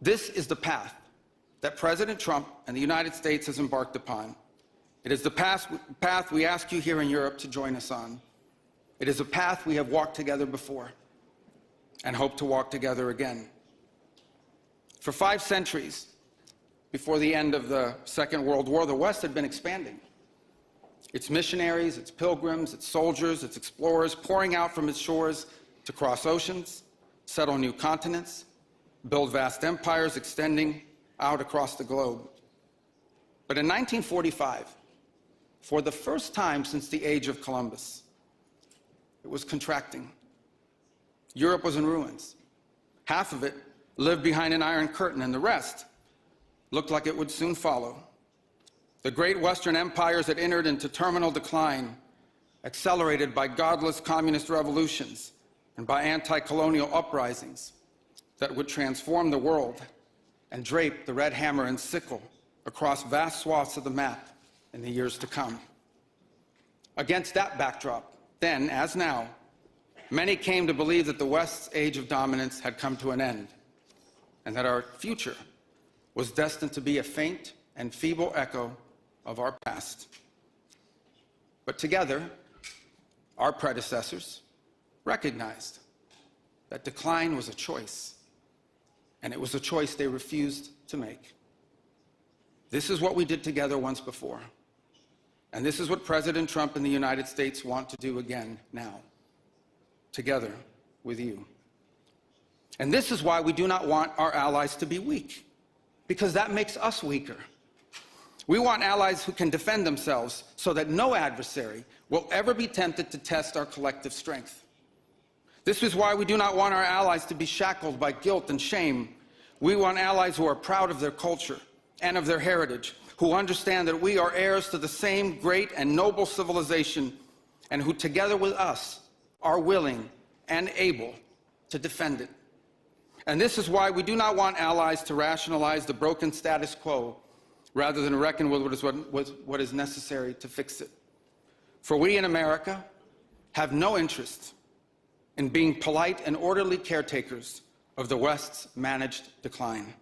This is the path that President Trump and the United States has embarked upon. It is the path we ask you here in Europe to join us on. It is a path we have walked together before and hope to walk together again. For 5 centuries, before the end of the Second World War, the West had been expanding. Its missionaries, its pilgrims, its soldiers, its explorers pouring out from its shores to cross oceans, settle new continents, build vast empires extending out across the globe. But in 1945, for the first time since the age of Columbus, it was contracting. Europe was in ruins. Half of it lived behind an iron curtain, and the rest looked like it would soon follow. The great Western empires had entered into terminal decline, accelerated by godless communist revolutions and by anti-colonial uprisings that would transform the world and drape the red hammer and sickle across vast swaths of the map in the years to come. Against that backdrop, then as now, many came to believe that the West's age of dominance had come to an end, and that our future was destined to be a faint and feeble echo of our past. But together, our predecessors recognized that decline was a choice, and it was a choice they refused to make. This is what we did together once before, and this is what President Trump and the United States want to do again now, together with you. And this is why we do not want our allies to be weak, because that makes us weaker. We want allies who can defend themselves so that no adversary will ever be tempted to test our collective strength. This is why we do not want our allies to be shackled by guilt and shame. We want allies who are proud of their culture and of their heritage, who understand that we are heirs to the same great and noble civilization, and who together with us are willing and able to defend it. And this is why we do not want allies to rationalize the broken status quo rather than reckon with what is necessary to fix it. For we in America have no interest in being polite and orderly caretakers of the West's managed decline.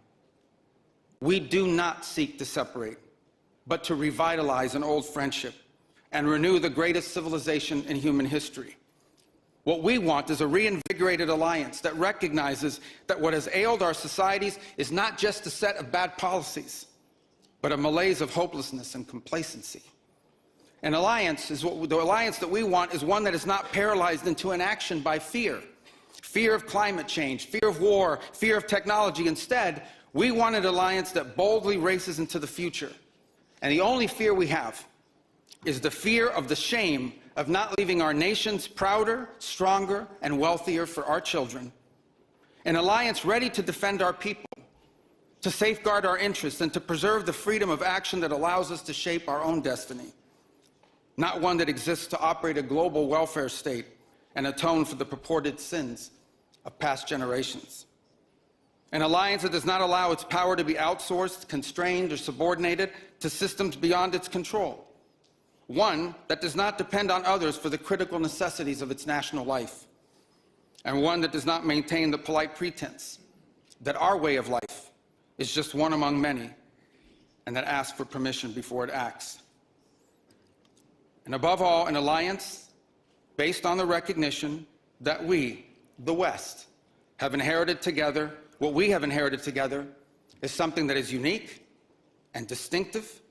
We do not seek to separate, but to revitalize an old friendship and renew the greatest civilization in human history. What we want is a reinvigorated alliance that recognizes that what has ailed our societies is not just a set of bad policies, but a malaise of hopelessness and complacency. An alliance is the alliance that we want is one that is not paralyzed into inaction by fear. Fear of climate change, fear of war, fear of technology. Instead, we want an alliance that boldly races into the future. And the only fear we have is the fear of the shame of not leaving our nations prouder, stronger, and wealthier for our children. An alliance ready to defend our people, to safeguard our interests, and to preserve the freedom of action that allows us to shape our own destiny. Not one that exists to operate a global welfare state and atone for the purported sins of past generations. An alliance that does not allow its power to be outsourced, constrained, or subordinated to systems beyond its control. One that does not depend on others for the critical necessities of its national life. And one that does not maintain the polite pretense that our way of life is just one among many, and that asks for permission before it acts. And above all, an alliance based on the recognition that we, the West, have inherited together. What we have inherited together is something that is unique and distinctive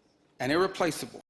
and irreplaceable.